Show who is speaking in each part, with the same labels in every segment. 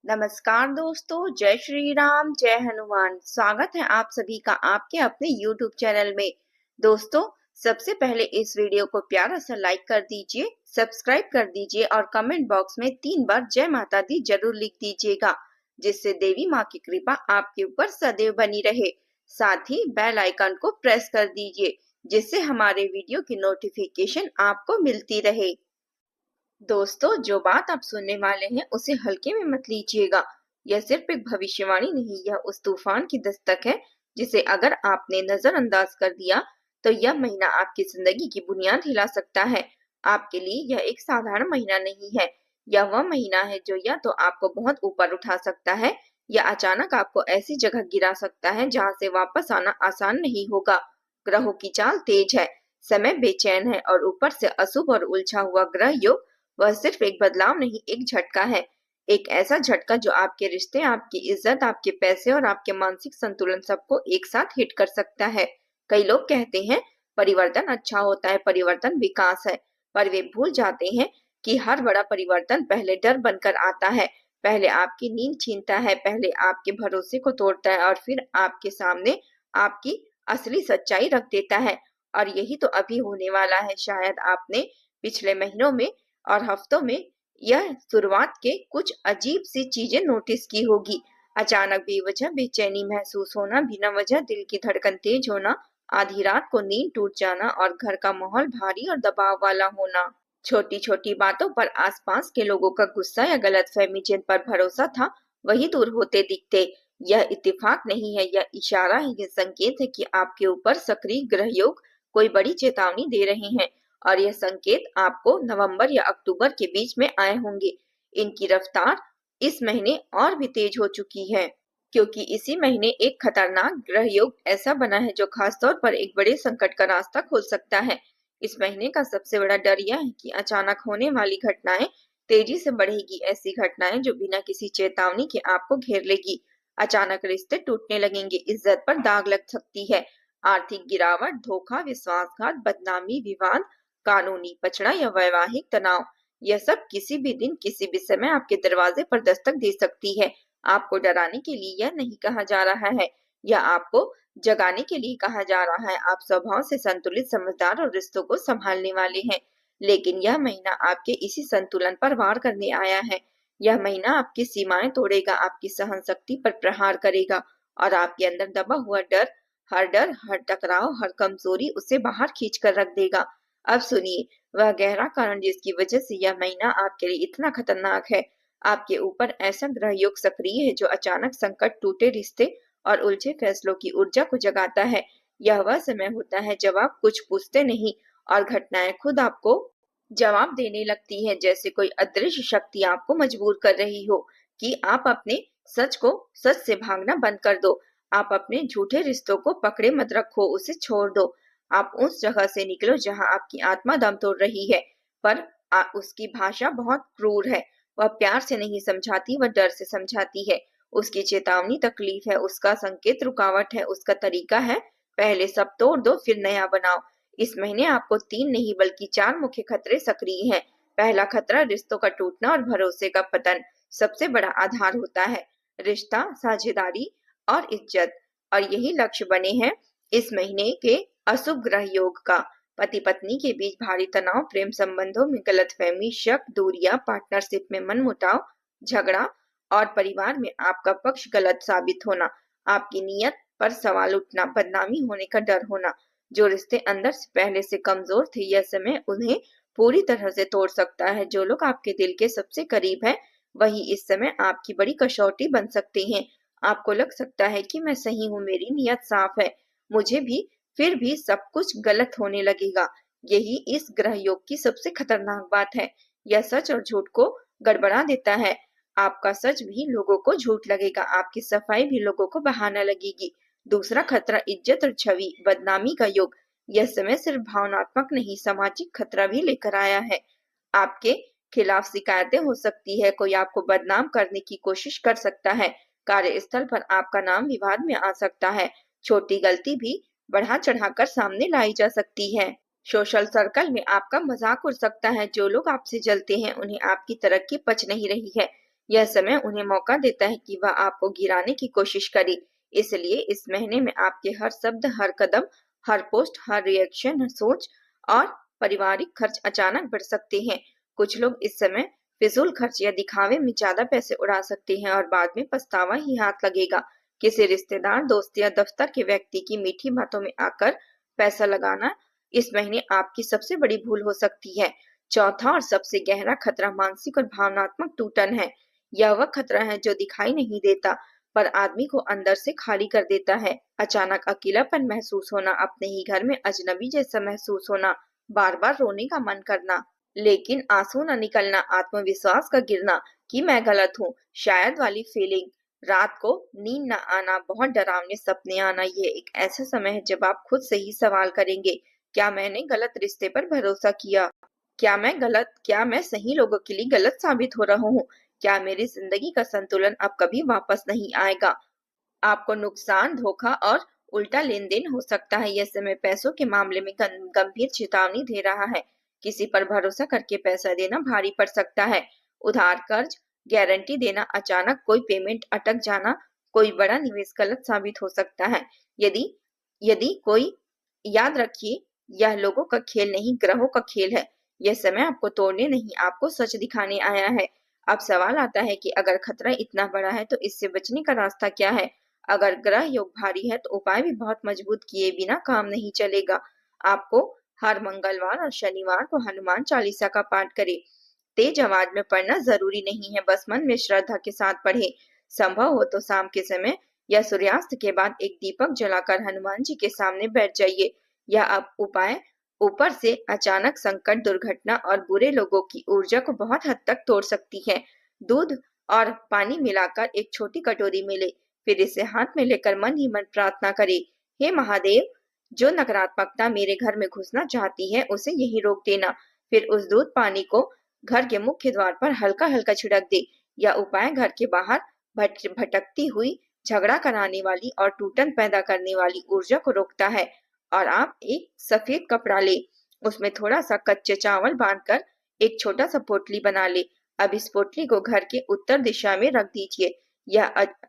Speaker 1: नमस्कार दोस्तों, जय श्री राम, जय हनुमान। स्वागत है आप सभी का आपके अपने YouTube चैनल में। दोस्तों, सबसे पहले इस वीडियो को प्यारा सा लाइक कर दीजिए, सब्सक्राइब कर दीजिए और कमेंट बॉक्स में 3 बार जय माता दी जरूर लिख दीजिएगा, जिससे देवी माँ की कृपा आपके ऊपर सदैव बनी रहे। साथ ही बेल आइकन को प्रेस कर दीजिए, जिससे हमारे वीडियो की नोटिफिकेशन आपको मिलती रहे। दोस्तों, जो बात आप सुनने वाले हैं उसे हल्के में मत लीजिएगा। यह सिर्फ एक भविष्यवाणी नहीं, यह उस तूफान की दस्तक है जिसे अगर आपने नजरअंदाज कर दिया तो यह महीना आपकी जिंदगी की बुनियाद हिला सकता है। आपके लिए यह एक साधारण महीना नहीं है। यह वह महीना है जो या तो आपको बहुत ऊपर उठा सकता है या अचानक आपको ऐसी जगह गिरा सकता है जहां से वापस आना आसान नहीं होगा। ग्रहों की चाल तेज है, समय बेचैन है और ऊपर से अशुभ और उलझा हुआ ग्रह योग वह सिर्फ एक बदलाव नहीं, एक झटका है। एक ऐसा झटका जो आपके रिश्ते, आपकी इज्जत, आपके पैसे और आपके मानसिक संतुलन सबको एक साथ हिट कर सकता है। कई लोग कहते हैं परिवर्तन अच्छा होता है, परिवर्तन विकास है, पर वे भूल जाते हैं कि हर बड़ा परिवर्तन पहले डर बनकर आता है, पहले आपकी नींद छीनता है, पहले आपके भरोसे को तोड़ता है और फिर आपके सामने आपकी असली सच्चाई रख देता है। और यही तो अभी होने वाला है। शायद आपने पिछले महीनों में और हफ्तों में यह शुरुआत के कुछ अजीब सी चीजें नोटिस की होगी। अचानक बेवजह बेचैनी महसूस होना, बिना वजह दिल की धड़कन तेज होना, आधी रात को नींद टूट जाना और घर का माहौल भारी और दबाव वाला होना। छोटी छोटी बातों पर आसपास के लोगों का गुस्सा या गलतफहमी जिन पर भरोसा था वही दूर होते दिखते। यह इत्तेफाक नहीं है, यह इशारा है, यह संकेत है कि आपके ऊपर सक्रिय ग्रह योग कोई बड़ी चेतावनी दे रहे हैं और यह संकेत आपको नवंबर या अक्टूबर के बीच में आए होंगे। इनकी रफ्तार इस महीने और भी तेज हो चुकी है, क्योंकि इसी महीने एक खतरनाक ग्रह योग ऐसा बना है जो खासतौर पर एक बड़े संकट का रास्ता खोल सकता है। इस महीने का सबसे बड़ा डर यह है कि अचानक होने वाली घटनाएं तेजी से बढ़ेगी, ऐसी घटनाएं जो बिना किसी चेतावनी के आपको घेर लेगी। अचानक रिश्ते टूटने लगेंगे, इज्जत पर दाग लग सकती है, आर्थिक गिरावट, धोखा, विश्वासघात, बदनामी, विवाद, कानूनी पचड़ा या वैवाहिक तनाव, यह सब किसी भी दिन किसी भी समय आपके दरवाजे पर दस्तक दे सकती है। आपको डराने के लिए यह नहीं कहा जा रहा है, यह आपको जगाने के लिए कहा जा रहा है। आप स्वभाव से संतुलित, समझदार और रिश्तों को संभालने वाले हैं, लेकिन यह महीना आपके इसी संतुलन पर वार करने आया है। यह महीना आपकी सीमाएं तोड़ेगा, आपकी सहन शक्ति पर प्रहार करेगा और आपके अंदर दबा हुआ डर, हर टकराव, हर कमजोरी उसे बाहर खींच कर रख देगा। अब सुनिए वह गहरा कारण जिसकी वजह से यह महीना आपके लिए इतना खतरनाक है। आपके ऊपर ऐसा ग्रह योग सक्रिय है जो अचानक संकट, टूटे रिश्ते और उलझे फैसलों की ऊर्जा को जगाता है। यह वह समय होता है जब आप कुछ पूछते नहीं और घटनाएं खुद आपको जवाब देने लगती है, जैसे कोई अदृश्य शक्ति आपको मजबूर कर रही हो कि आप अपने सच से भागना बंद कर दो। आप अपने झूठे रिश्तों को पकड़े मत रखो, उसे छोड़ दो। आप उस जगह से निकलो जहां आपकी आत्मा दम तोड़ रही है, पर उसकी भाषा बहुत क्रूर है। वह प्यार से नहीं समझाती, वह डर से समझाती है। उसकी चेतावनी तकलीफ है, उसका संकेत रुकावट है, उसका तरीका है पहले सब तोड़ दो फिर नया बनाओ। इस महीने आपको 3 नहीं बल्कि 4 मुख्य खतरे सक्रिय हैं। पहला खतरा रिश्तों का टूटना और भरोसे का पतन। सबसे बड़ा आधार होता है रिश्ता, साझेदारी और इज्जत, और यही लक्ष्य बने हैं इस महीने के अशुभ ग्रह योग का। पति पत्नी के बीच भारी तनाव, प्रेम संबंधों में गलतफहमी, शक, दूरियां, पार्टनरशिप में मनमुटाव, झगड़ा और परिवार में आपका पक्ष गलत साबित होना, आपकी नीयत पर सवाल उठना, बदनामी होने का डर होना। जो रिश्ते अंदर से पहले से कमजोर थे, यह समय उन्हें पूरी तरह से तोड़ सकता है। जो लोग आपके दिल के सबसे करीब हैं, वही इस समय आपकी बड़ी कसौटी बन सकते हैं। आपको लग सकता है कि मैं सही हूँ, मेरी नीयत साफ है, मुझे भी फिर भी सब कुछ गलत होने लगेगा। यही इस ग्रह योग की सबसे खतरनाक बात है। यह सच और झूठ को गड़बड़ा देता है। आपका सच भी लोगों को झूठ लगेगा, आपकी सफाई भी लोगों को बहाना लगेगी। दूसरा खतरा इज्जत और छवि, बदनामी का योग। यह समय सिर्फ भावनात्मक नहीं, सामाजिक खतरा भी लेकर आया है। आपके खिलाफ शिकायतें हो सकती है, कोई आपको बदनाम करने की कोशिश कर सकता है, कार्यस्थल पर आपका नाम विवाद में आ सकता है, छोटी गलती भी बढ़ा चढ़ाकर सामने लाई जा सकती है। सोशल सर्कल में आपका मजाक उड़ सकता है, जो लोग आपसे जलते हैं उन्हें आपकी तरक्की पच नहीं रही है। यह समय उन्हें मौका देता है कि वह आपको गिराने की कोशिश करे। इसलिए इस महीने में आपके हर शब्द, हर कदम, हर पोस्ट, हर रिएक्शन, हर सोच और पारिवारिक खर्च अचानक बढ़ सकते हैं। कुछ लोग इस समय फिजूल खर्च या दिखावे में ज्यादा पैसे उड़ा सकते हैं और बाद में पछतावा ही हाथ लगेगा। किसी रिश्तेदार, दोस्त या दफ्तर के व्यक्ति की मीठी बातों में आकर पैसा लगाना इस महीने आपकी सबसे बड़ी भूल हो सकती है। चौथा और सबसे गहरा खतरा मानसिक और भावनात्मक टूटन है। यह वह खतरा है जो दिखाई नहीं देता पर आदमी को अंदर से खाली कर देता है। अचानक अकेलापन महसूस होना, अपने ही घर में अजनबी जैसा महसूस होना, बार बार रोने का मन करना लेकिन आंसू न निकलना, आत्मविश्वास का गिरना कि मैं गलत हूँ शायद वाली फीलिंग, रात को नींद न आना, बहुत डरावने सपने आना। ये एक ऐसा समय है जब आप खुद से ही सवाल करेंगे, क्या मैंने गलत रिश्ते पर भरोसा किया? क्या मैं सही लोगों के लिए गलत साबित हो रहा हूँ? क्या मेरी जिंदगी का संतुलन अब कभी वापस नहीं आएगा? आपको नुकसान, धोखा और उल्टा लेन-देन हो सकता है। यह समय पैसों के मामले में गंभीर चेतावनी दे रहा है। किसी पर भरोसा करके पैसा देना भारी पड़ सकता है। उधार कर्ज, गारंटी देना, अचानक कोई पेमेंट अटक जाना, कोई बड़ा निवेश गलत साबित हो सकता है। यदि यदि कोई याद रखिए, यह लोगों का खेल नहीं, ग्रहों का खेल है। यह समय आपको तोड़ने नहीं, आपको सच दिखाने आया है। अब सवाल आता है कि अगर खतरा इतना बड़ा है तो इससे बचने का रास्ता क्या है? अगर ग्रह योग भारी है तो उपाय भी बहुत मजबूत किए बिना काम नहीं चलेगा। आपको हर मंगलवार और शनिवार को हनुमान चालीसा का पाठ करें। तेज आवाज में पढ़ना जरूरी नहीं है, बस मन में श्रद्धा के साथ पढ़ें। संभव हो तो शाम के समय या सूर्यास्त के बाद एक दीपक जलाकर हनुमान जी के सामने बैठ जाइए। यह अब उपाय ऊपर से अचानक संकट, दुर्घटना और बुरे लोगों की ऊर्जा को बहुत हद तक तोड़ सकती है। दूध और पानी मिलाकर एक छोटी कटोरी में ले, फिर इसे हाथ में लेकर मन ही मन प्रार्थना करे, हे महादेव, जो नकारात्मकता मेरे घर में घुसना चाहती है उसे यही रोक देना। फिर उस दूध पानी को घर के मुख्य द्वार पर हल्का हल्का छिड़क दे। यह उपाय घर के बाहर भटकती हुई, झगड़ा कराने वाली और टूटन पैदा करने वाली ऊर्जा को रोकता है। और आप एक सफेद कपड़ा ले, उसमें थोड़ा सा कच्चे चावल बांधकर एक छोटा सा पोटली बना ले। अब इस पोटली को घर के उत्तर दिशा में रख दीजिए।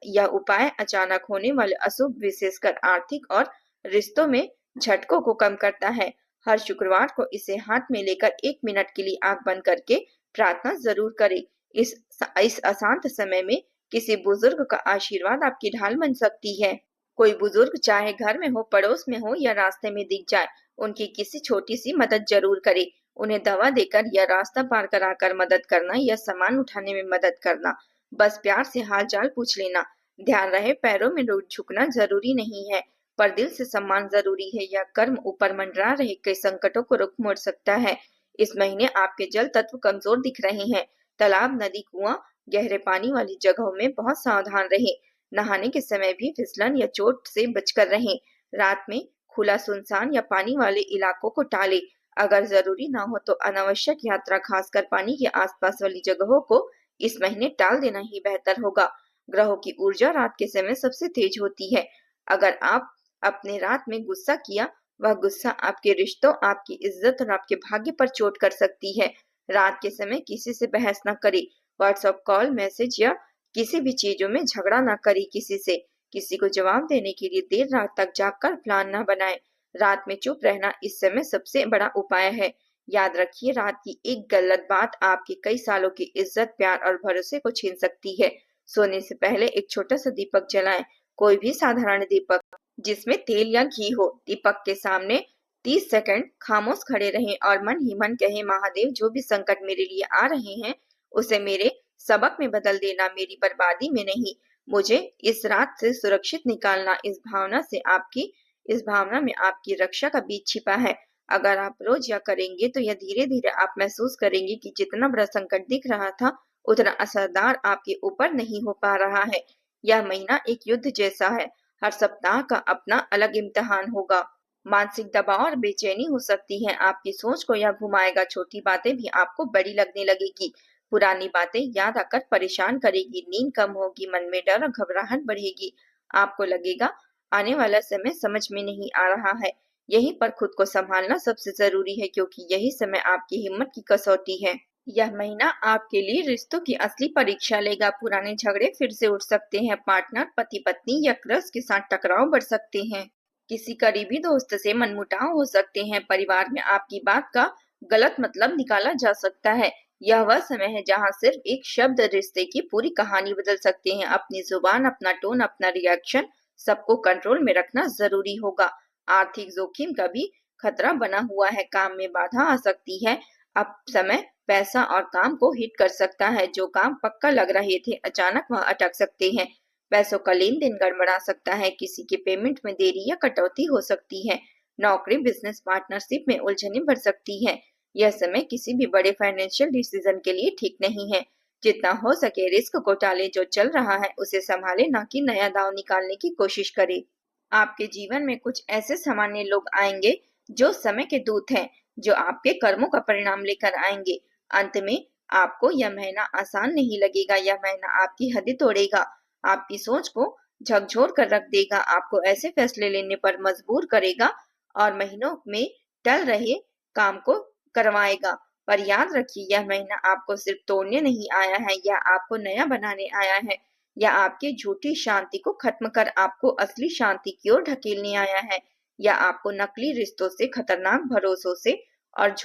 Speaker 1: यह उपाय अचानक होने वाले अशुभ, विशेषकर आर्थिक और रिश्तों में झटकों को कम करता है। हर शुक्रवार को इसे हाथ में लेकर 1 मिनट के लिए आंख बंद करके प्रार्थना जरूर करें। इस अशांत समय में किसी बुजुर्ग का आशीर्वाद आपकी ढाल बन सकती है। कोई बुजुर्ग चाहे घर में हो, पड़ोस में हो या रास्ते में दिख जाए, उनकी किसी छोटी सी मदद जरूर करे। उन्हें दवा देकर या रास्ता पार कराकर मदद करना या सामान उठाने में मदद करना, बस प्यार से हाल चाल पूछ लेना। ध्यान रहे, पैरों में झुकना जरूरी नहीं है पर दिल से सम्मान जरूरी है। यह कर्म ऊपर मंडरा रहे कई संकटों को रुख मोड़ सकता है। इस महीने आपके जल तत्व कमजोर दिख रहे हैं। तालाब, नदी, कुआं, गहरे पानी वाली जगहों में बहुत सावधान रहें। नहाने के समय भी फिसलन या चोट से बचकर रहें। रात में खुला, सुनसान या पानी वाले इलाकों को टालें। अगर जरूरी ना हो तो अनावश्यक यात्रा, खासकर पानी के आसपास वाली जगहों को इस महीने टाल देना ही बेहतर होगा। ग्रहों की ऊर्जा रात के समय सबसे तेज होती है। अगर आप अपने रात में गुस्सा किया, वह गुस्सा आपके रिश्तों, आपकी इज्जत और आपके भाग्य पर चोट कर सकती है। रात के समय किसी से बहस न करे। व्हाट्सएप कॉल, मैसेज या किसी भी चीजों में झगड़ा ना करे किसी से। किसी को जवाब देने के लिए देर रात तक जागकर प्लान न बनाए। रात में चुप रहना इस समय सबसे बड़ा उपाय है। याद रखिए, रात की एक गलत बात आपकी कई सालों की इज्जत, प्यार और भरोसे को छीन सकती है। सोने से पहले एक छोटा सा दीपक जलाएं, कोई भी साधारण दीपक जिसमें तेल या घी हो। दीपक के सामने 30 सेकंड खामोश खड़े रहें और मन ही मन कहें, महादेव, जो भी संकट मेरे लिए आ रहे हैं उसे मेरे सबक में बदल देना, मेरी बर्बादी में नहीं। मुझे इस रात से सुरक्षित निकालना। इस भावना में आपकी रक्षा का बीज छिपा है। अगर आप रोज यह करेंगे तो यह धीरे धीरे आप महसूस करेंगे कि जितना बड़ा संकट दिख रहा था उतना असरदार आपके ऊपर नहीं हो पा रहा है। यह महीना एक युद्ध जैसा है। हर सप्ताह का अपना अलग इम्तिहान होगा। मानसिक दबाव और बेचैनी हो सकती है। आपकी सोच को यह घुमाएगा। छोटी बातें भी आपको बड़ी लगने लगेगी। पुरानी बातें याद आकर परेशान करेगी। नींद कम होगी, मन में डर और घबराहट बढ़ेगी। आपको लगेगा आने वाला समय समझ में नहीं आ रहा है। यहीं पर खुद को संभालना सबसे जरूरी है क्योंकि यही समय आपकी हिम्मत की कसौटी है। यह महीना आपके लिए रिश्तों की असली परीक्षा लेगा। पुराने झगड़े फिर से उठ सकते हैं। पार्टनर, पति पत्नी या क्रश के साथ टकराव बढ़ सकते हैं। किसी करीबी दोस्त से मनमुटाव हो सकते हैं। परिवार में आपकी बात का गलत मतलब निकाला जा सकता है। यह वह समय है जहां सिर्फ एक शब्द रिश्ते की पूरी कहानी बदल सकते हैं। अपनी जुबान, अपना टोन, अपना रिएक्शन सबको कंट्रोल में रखना जरूरी होगा। आर्थिक जोखिम का भी खतरा बना हुआ है। काम में बाधा आ सकती है। अब समय पैसा और काम को हिट कर सकता है। जो काम पक्का लग रहे थे, अचानक वह अटक सकते हैं। पैसों का लेन देन गड़बड़ा सकता है। किसी के पेमेंट में देरी या कटौती हो सकती है। नौकरी, बिजनेस पार्टनरशिप में उलझनें बढ़ सकती है। यह समय किसी भी बड़े फाइनेंशियल डिसीजन के लिए ठीक नहीं है। जितना हो सके रिस्क को टाले। जो चल रहा है उसे संभाले, न कि नया दांव निकालने की कोशिश करे। आपके जीवन में कुछ ऐसे सामान्य लोग आएंगे जो समय के दूत हैं, जो आपके कर्मों का परिणाम लेकर आएंगे। अंत में आपको यह महीना आसान नहीं लगेगा। यह महीना आपकी हदें तोड़ेगा, आपकी सोच को झकझोर कर रख देगा, आपको ऐसे फैसले लेने पर मजबूर करेगा और महीनों में टल रहे काम को करवाएगा। पर याद रखिए, यह महीना आपको सिर्फ तोड़ने नहीं आया है, यह आपको नया बनाने आया है। या आपकी झूठी शांति को खत्म कर आपको असली शांति की ओर ढकेलने आया है। या आपको नकली रिश्तों से, खतरनाक भरोसों से और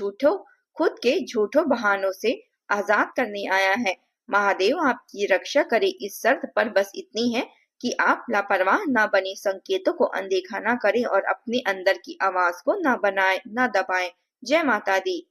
Speaker 1: खुद के झूठों बहानों से आजाद करने आया है। महादेव आपकी रक्षा करे, इस शर्त पर बस इतनी है कि आप लापरवाह ना बने, संकेतों को अनदेखा ना करें और अपने अंदर की आवाज को ना दबाएं। जय माता दी।